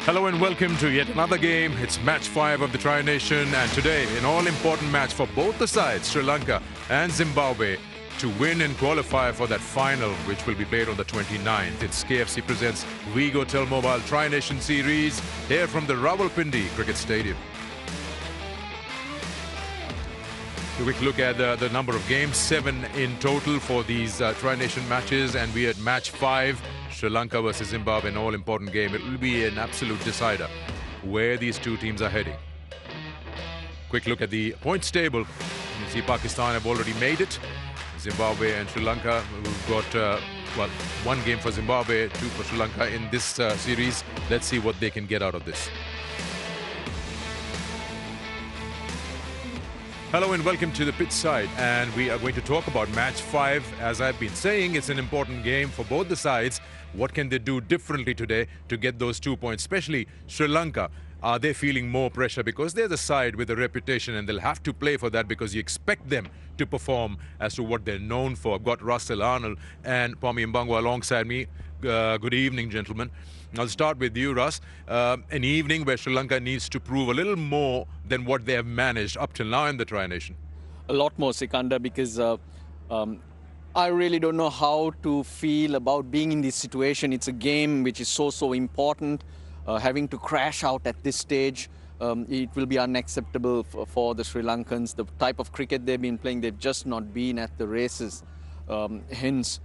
Hello and welcome to yet another game. It's match 5 of the Tri-Nation, and today an all-important match for both the sides, Sri Lanka and Zimbabwe, to win and qualify for that final, which will be played on the 29th. It's KFC presents Vigo Telmobile Tri-Nation Series here from the Rawalpindi Cricket Stadium. A quick look at the number of games, 7 in total for these Tri-Nation matches, and we are at match 5. Sri Lanka versus Zimbabwe, an all-important game. It will be an absolute decider where these two teams are heading. Quick look at the points table. You see Pakistan have already made it. Zimbabwe and Sri Lanka, we've got, well, 1 game for Zimbabwe, 2 for Sri Lanka in this series. Let's see what they can get out of this. Hello and welcome to the pitch side, and we are going to talk about match 5. As I've been saying, it's an important game for both the sides. What can they do differently today to get those 2 points, especially Sri Lanka? Are they feeling more pressure because they're the side with a reputation and they'll have to play for that because you expect them to perform as to what they're known for? I've got Arslan Ash and Pami Mbangwa alongside me. Good evening, gentlemen. I'll start with you, Russ. An evening where Sri Lanka needs to prove a little more than what they have managed up till now in the Tri-Nation. A lot more, Sikandar, because I really don't know how to feel about being in this situation. It's a game which is so important. Having to crash out at this stage, it will be unacceptable for the Sri Lankans. The type of cricket they've been playing, they've just not been at the races. Hence,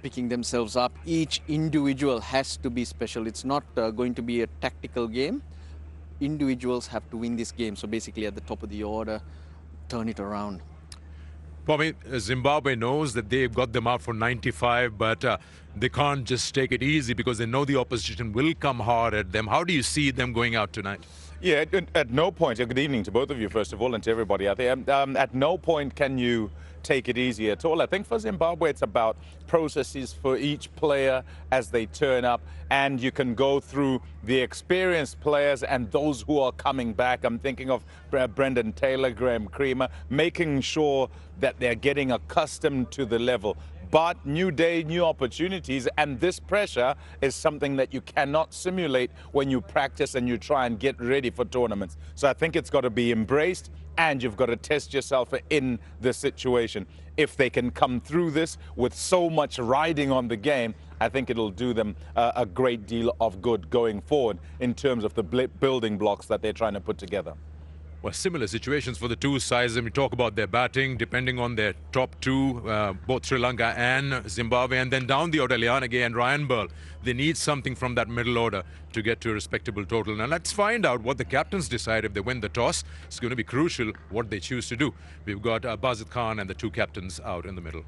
picking themselves up. Each individual has to be special. It's not going to be a tactical game. Individuals have to win this game. So basically at the top of the order, turn it around. Pami, Zimbabwe knows that they've got them out for 95, but they can't just take it easy because they know the opposition will come hard at them. How do you see them going out tonight? Yeah, at no point, good evening to both of you, first of all, and to everybody out there. At no point can you take it easy at all. I think for Zimbabwe, it's about processes for each player as they turn up, and you can go through the experienced players and those who are coming back. I'm thinking of Brendan Taylor, Graham Creamer, making sure that they're getting accustomed to the level. But new day, new opportunities, and this pressure is something that you cannot simulate when you practice and you try and get ready for tournaments. So I think it's got to be embraced, and you've got to test yourself in the situation. If they can come through this with so much riding on the game, I think it'll do them a great deal of good going forward in terms of the building blocks that they're trying to put together. Well, similar situations for the two sides, and we talk about their batting, depending on their top two, both Sri Lanka and Zimbabwe, and then down the order, Lianage and Ryan Burl. They need something from that middle order to get to a respectable total. Now let's find out what the captains decide if they win the toss. It's going to be crucial what they choose to do. We've got Bazid Khan and the two captains out in the middle.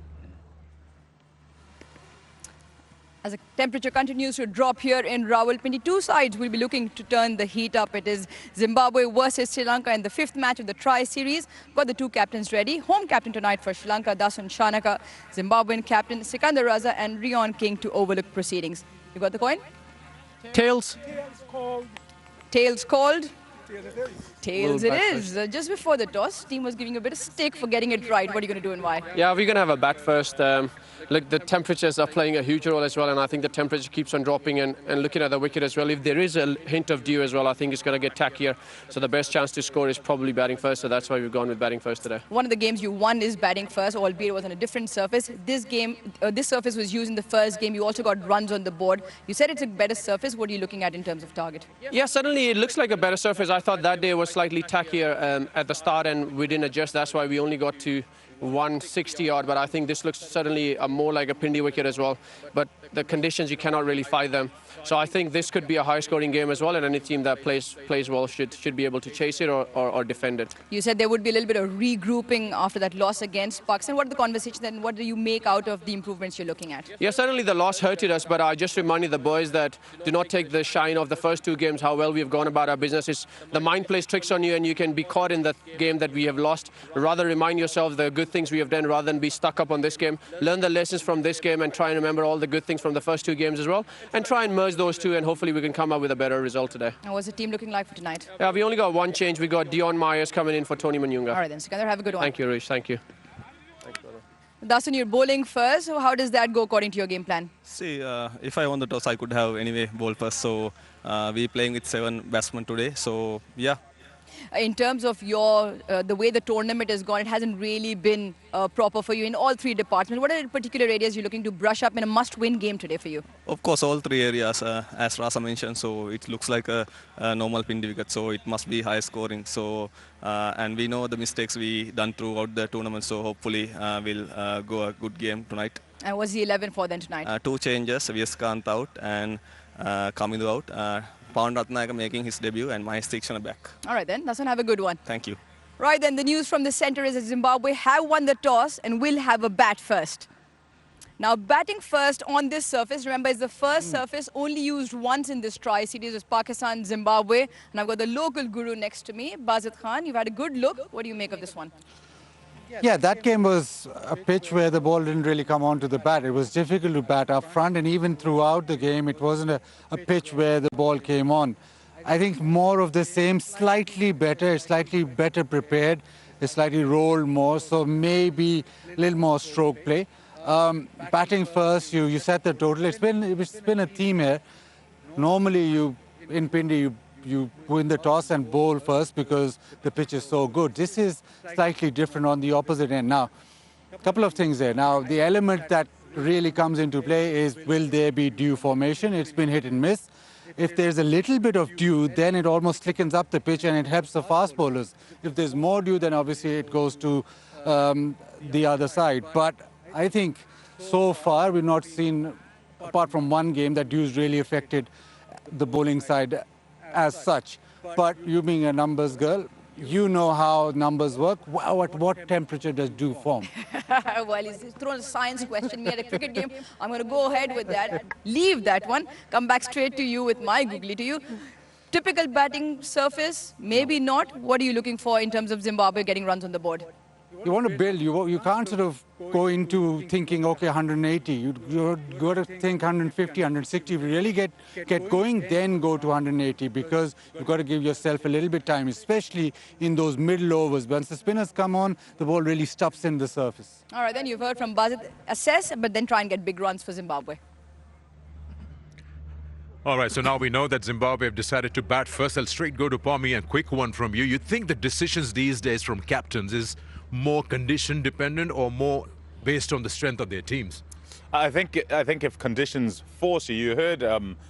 As the temperature continues to drop here in Rawalpindi, two sides will be looking to turn the heat up. It is Zimbabwe versus Sri Lanka in the 5th match of the Tri-Series. Got the two captains ready. Home captain tonight for Sri Lanka, Dasun Shanaka. Zimbabwean captain Sikandar Raza and Rion King to overlook proceedings. You got the coin? Tails. Tails called. Tails it is. Just before the toss, team was giving a bit of stick for getting it right. What are you going to do and why? Yeah, we're going to have a bat first. Look, the temperatures are playing a huge role as well, and I think the temperature keeps on dropping, and looking at the wicket as well. If there is a hint of dew as well, I think it's going to get tackier. So the best chance to score is probably batting first, so that's why we've gone with batting first today. One of the games you won is batting first, albeit it was on a different surface. This game, this surface was used in the first game. You also got runs on the board. You said it's a better surface. What are you looking at in terms of target? Yeah, suddenly it looks like a better surface. I thought that day was slightly tackier at the start, and we didn't adjust. That's why we only got to 160 odd, but I think this looks suddenly more like a Pindi wicket as well. But the conditions, you cannot really fight them. So I think this could be a high-scoring game as well, and any team that plays well should be able to chase it or defend it. You said there would be a little bit of regrouping after that loss against Pakistan. What are the conversations and what do you make out of the improvements you're looking at? Yeah, certainly the loss hurted us, but I just reminded the boys that do not take the shine of the first 2 games, how well we've gone about our business. It's the mind plays tricks on you, and you can be caught in that game that we have lost. Rather remind yourself the good things we have done rather than be stuck up on this game. Learn the lessons from this game and try and remember all the good things from the first 2 games as well, and try and merge those two, and hopefully we can come up with a better result today. And what's the team looking like for tonight? Yeah, we only got 1 change. We got Dion Myers coming in for Tony Manyunga. All right then, Sikandar, have a good one. Thank you, Rish. Thank you. Dasan, you're bowling first. So how does that go according to your game plan? See, if I won the toss, I could have anyway bowled first. So we're playing with 7 batsmen today. So yeah. In terms of your the way the tournament has gone, it hasn't really been proper for you in all 3 departments. What are the particular areas you're looking to brush up in a must-win game today for you? Of course, all 3 areas, as Rasa mentioned. So it looks like a normal Pindi wicket. So it must be high scoring. So and we know the mistakes we done throughout the tournament. So hopefully we'll go a good game tonight. And what's the 11 for then tonight? 2 changes: Viyaskant out and Kamindu out. Pawan Ratnayaka making his debut and Mahesh Theekshana back. All right then, Dasan, have a good one. Thank you. Right then, the news from the centre is that Zimbabwe have won the toss and will have a bat first. Now, batting first on this surface, remember, is the first surface only used once in this tri-series. It's Pakistan, Zimbabwe. And I've got the local guru next to me, Bazit Khan. You've had a good look. What do you make of this one? Yeah, that game was a pitch where the ball didn't really come onto the bat. It was difficult to bat up front, and even throughout the game, it wasn't a pitch where the ball came on. I think more of the same, slightly better prepared, slightly rolled more, so maybe a little more stroke play. Batting first, you set the total. It's been a theme here. Normally, in Pindi, you win the toss and bowl first because the pitch is so good. This is slightly different on the opposite end. Now, a couple of things there. Now, the element that really comes into play is, will there be dew formation? It's been hit and miss. If there's a little bit of dew, then it almost slickens up the pitch and it helps the fast bowlers. If there's more dew, then obviously it goes to the other side. But I think so far we've not seen, apart from one game, that dew's really affected the bowling side as such. But you being a numbers girl, you know how numbers work. At what temperature does dew form? Well, he's thrown a science question me at a cricket game. I'm going to go ahead with that, leave that one, come back straight to you with my googly to you. Typical batting surface, maybe not. What are you looking for in terms of Zimbabwe getting runs on the board? You want to build, you can't sort of go into thinking, okay, 180. You've got to think 150, 160. If you really get going, then go to 180, because you've got to give yourself a little bit time, especially in those middle overs. Once the spinners come on, the ball really stops in the surface. All right, then you've heard from Bazit. Assess, but then try and get big runs for Zimbabwe. All right, so now we know that Zimbabwe have decided to bat first. I'll straight go to Pommy, and quick one from you. You think the decisions these days from captains is more condition dependent or more based on the strength of their teams? I think if conditions force you, you heard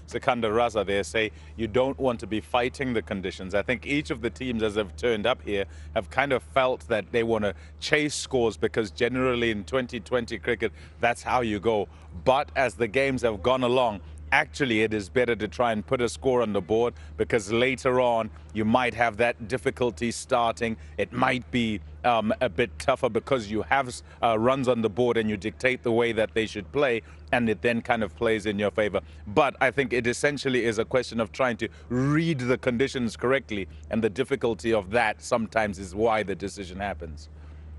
Sikandar Raza there say you don't want to be fighting the conditions. I think each of the teams as they've turned up here have kind of felt that they want to chase scores, because generally in 2020 cricket, that's how you go. But as the games have gone along, actually it is better to try and put a score on the board, because later on you might have that difficulty starting. It might be a bit tougher because you have runs on the board and you dictate the way that they should play, and it then kind of plays in your favor. But I think it essentially is a question of trying to read the conditions correctly, and the difficulty of that sometimes is why the decision happens.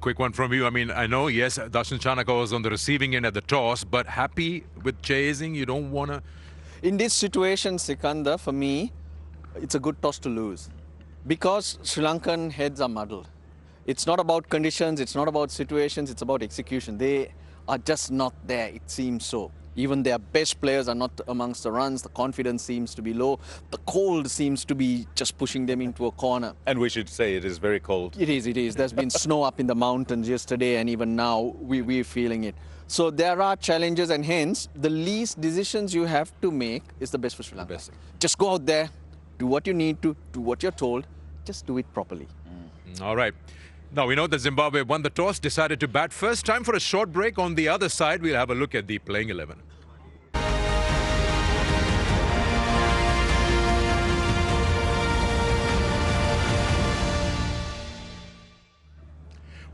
Quick one from you. I mean, I know, yes, Darshan Chanaka was on the receiving end at the toss, but happy with chasing? You don't want to... In this situation, Sikandar, for me, it's a good toss to lose, because Sri Lankan heads are muddled. It's not about conditions, it's not about situations, it's about execution. They are just not there, it seems so. Even their best players are not amongst the runs, the confidence seems to be low, the cold seems to be just pushing them into a corner. And we should say it is very cold. It is, it is. There's been snow up in the mountains yesterday, and even now we're feeling it. So there are challenges, and hence the least decisions you have to make is the best for Sri Lanka. Just go out there, do what you need to, do what you're told, just do it properly. All right. Now we know that Zimbabwe won the toss, decided to bat first. Time for a short break. On the other side, we'll have a look at the playing 11.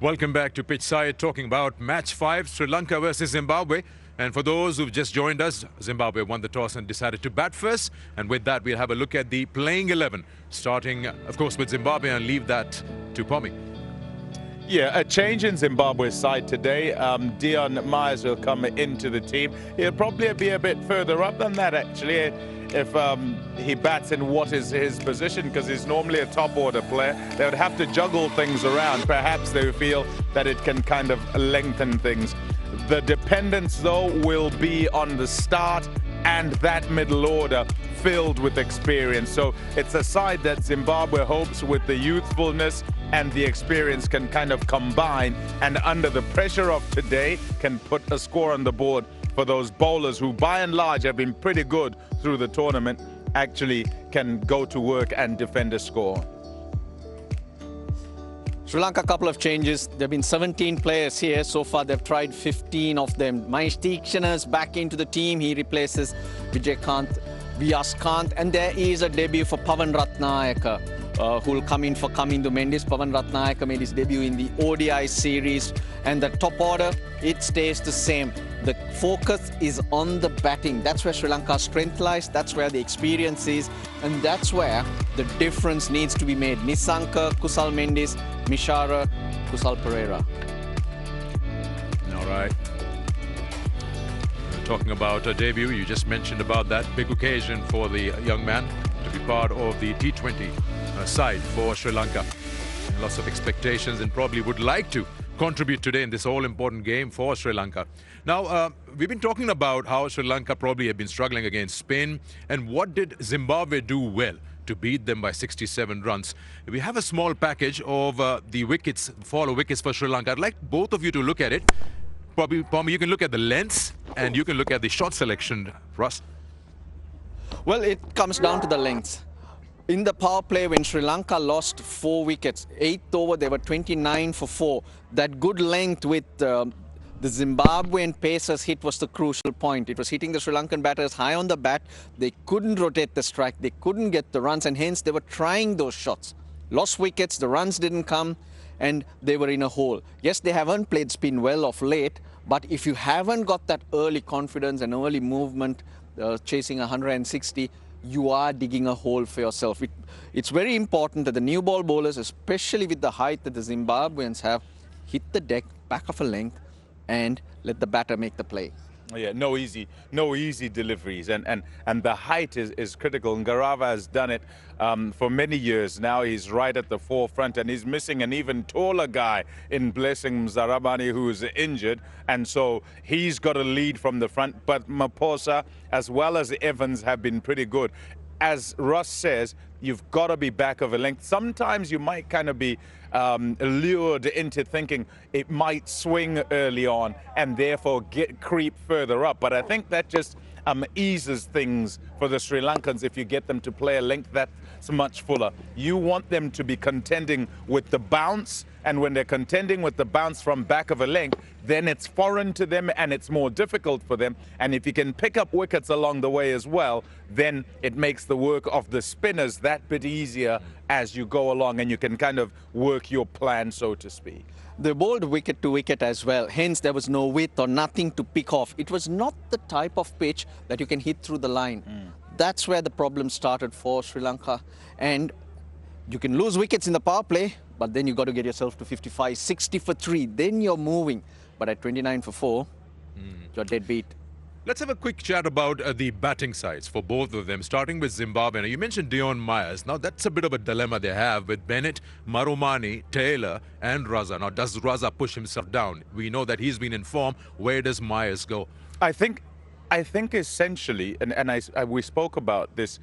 Welcome back to Pitch Side, talking about Match 5, Sri Lanka versus Zimbabwe. And for those who've just joined us, Zimbabwe won the toss and decided to bat first. And with that, we'll have a look at the playing 11, starting, of course, with Zimbabwe, and leave that to Pommy. Yeah, a change in Zimbabwe's side today. Dion Myers will come into the team. He'll probably be a bit further up than that, actually, if he bats in what is his position, because he's normally a top order player. They would have to juggle things around. Perhaps they feel that it can kind of lengthen things. The dependence, though, will be on the start and that middle order filled with experience. So it's a side that Zimbabwe hopes with the youthfulness and the experience can kind of combine, and under the pressure of today can put a score on the board for those bowlers who by and large have been pretty good through the tournament, actually can go to work and defend a score. Sri Lanka, a couple of changes. There have been 17 players here. So far, they've tried 15 of them. Mahesh Theekshana's back into the team. He replaces Vijaykanth, Vyaskanth. And there is a debut for Pavan Ratnayaka, who will come in for Kamindu Mendis. Pavan Ratnayaka made his debut in the ODI series. And the top order, it stays the same. The focus is on the batting. That's where Sri Lanka's strength lies. That's where the experience is. And that's where the difference needs to be made. Nisanka, Kusal Mendis, Mishara, Kusal Pereira. All right. Talking about a debut, you just mentioned about that big occasion for the young man to be part of the T20 side for Sri Lanka. And lots of expectations, and probably would like to contribute today in this all-important game for Sri Lanka. Now, we've been talking about how Sri Lanka probably have been struggling against Spain, and what did Zimbabwe do well to beat them by 67 runs. We have a small package of the wickets, follow wickets for Sri Lanka. I'd like both of you to look at it. Probably, Palmer, you can look at the lengths and you can look at the shot selection, Russ. Well, it comes down to the lengths. In the power play, when Sri Lanka lost 4 wickets, 8th over, they were 29 for 4. That good length with the Zimbabwean pacers hit was the crucial point. It was hitting the Sri Lankan batters high on the bat. They couldn't rotate the strike. They couldn't get the runs, and hence they were trying those shots. Lost wickets, the runs didn't come, and they were in a hole. Yes, they haven't played spin well of late, but if you haven't got that early confidence and early movement, chasing 160, you are digging a hole for yourself. It's very important that the new ball bowlers, especially with the height that the Zimbabweans have, hit the deck back of a length and let the batter make the play. Yeah, no easy deliveries, and the height is critical. And Garava has done it for many years now. He's right at the forefront, and he's missing an even taller guy in Blessing Mzarabani, who is injured, and so he's got a lead from the front. But Maposa as well as Evans have been pretty good. As Russ says, you've got to be back of a length. Sometimes you might kind of be lured into thinking it might swing early on and therefore creep further up. But I think that just eases things for the Sri Lankans if you get them to play a length that's much fuller. You want them to be contending with the bounce, and when they're contending with the bounce from back of a length, then it's foreign to them and it's more difficult for them. And if you can pick up wickets along the way as well, then it makes the work of the spinners that bit easier as you go along, and you can kind of work your plan, so to speak. They bowled wicket to wicket as well. Hence, there was no width or nothing to pick off. It was not the type of pitch that you can hit through the line. That's where the problem started for Sri Lanka. And you can lose wickets in the power play, but then you got to get yourself to 55, 60 for 3. Then you're moving. But at 29 for 4, you're dead beat. Let's have a quick chat about the batting sides for both of them, starting with Zimbabwe. Now, you mentioned Dion Myers. Now, that's a bit of a dilemma they have with Bennett, Marumani, Taylor, and Raza. Now, does Raza push himself down? We know that he's been in form. Where does Myers go? I think essentially, and we spoke about this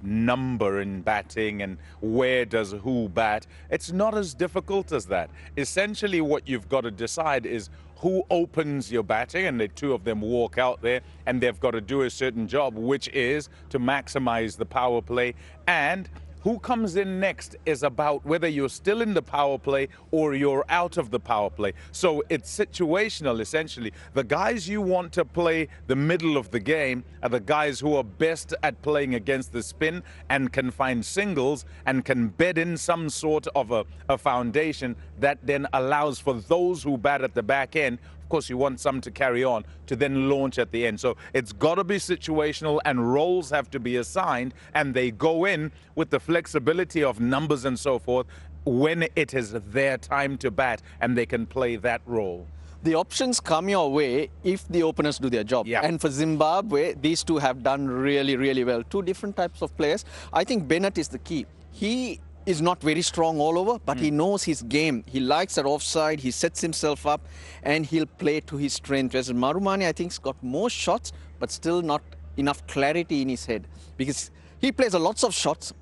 number in batting and where does who bat. It's not as difficult as that. Essentially, what you've got to decide is who opens your batting, and the two of them walk out there, and they've got to do a certain job, which is to maximize the power play. And who comes in next is about whether you're still in the power play or you're out of the power play. So it's situational, essentially. The guys you want to play the middle of the game are the guys who are best at playing against the spin and can find singles and can bed in some sort of a foundation that then allows for those who bat at the back end. Of course, you want some to carry on to then launch at the end. So it's got to be situational, and roles have to be assigned, and they go in with the flexibility of numbers and so forth when it is their time to bat, and they can play that role. The options come your way if the openers do their job. Yeah. And for Zimbabwe, these two have done really, really well. Two different types of players. I think Bennett is the key. He is not very strong all over, but he knows his game. He likes that offside, he sets himself up, and he'll play to his strength. Whereas Marumani, I think, has got more shots, but still not enough clarity in his head. Because he plays a lots of shots,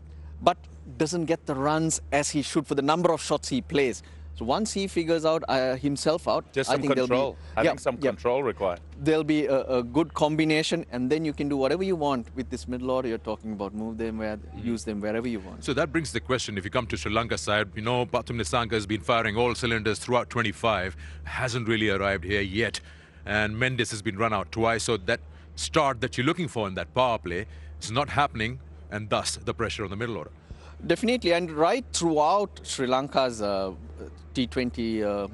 but doesn't get the runs as he should for the number of shots he plays. So once he figures out himself out, Just I some think control. I think some control required. There'll be a good combination, and then you can do whatever you want with this middle order you're talking about. Move them, use them wherever you want. So that brings the question, if you come to Sri Lanka side, you know, Pathum Nissanka has been firing all cylinders throughout 25, hasn't really arrived here yet. And Mendes has been run out twice, so that start that you're looking for in that power play is not happening, and thus the pressure on the middle order. Definitely, and right throughout Sri Lanka's T20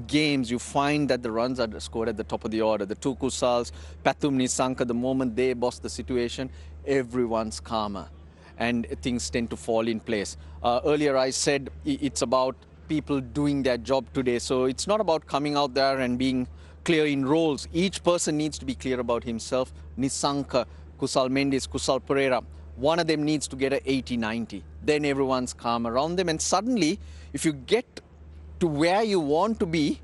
games, you find that the runs are scored at the top of the order. The two Kusals, Pathum Nissanka, the moment they boss the situation, everyone's calmer and things tend to fall in place. Earlier I said it's about people doing their job today. So it's not about coming out there and being clear in roles. Each person needs to be clear about himself. Nissanka, Kusal Mendes, Kusal Pereira, one of them needs to get an 80-90. Then everyone's calm around them. And suddenly, if you get to where you want to be,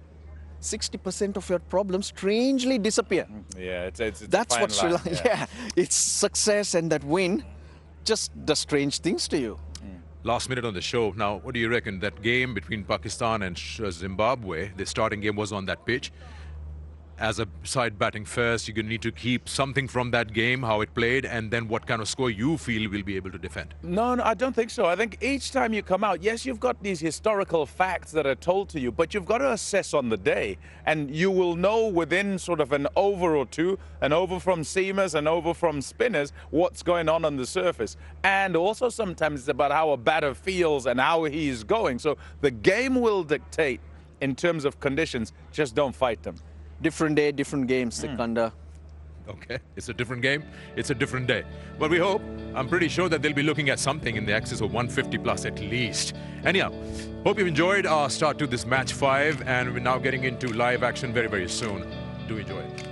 60% of your problems strangely disappear. Yeah, it's that's a fine what Sri line, Lanka, yeah, it's success, and that win just does strange things to you. Last minute on the show. Now, what do you reckon? That game between Pakistan and Zimbabwe, the starting game was on that pitch. As a side batting first, you're going to need to keep something from that game, how it played, and then what kind of score you feel will be able to defend. No, I don't think so. I think each time you come out, yes, you've got these historical facts that are told to you, but you've got to assess on the day. And you will know within sort of an over or two, an over from seamers, an over from spinners, what's going on the surface. And also sometimes it's about how a batter feels and how he's going. So the game will dictate in terms of conditions, just don't fight them. Different day, different game, Sikandar. Okay, it's a different game, it's a different day. But we hope, I'm pretty sure that they'll be looking at something in the excess of 150 plus at least. Anyhow, hope you've enjoyed our start to this match 5, and we're now getting into live action very, very soon. Do enjoy it.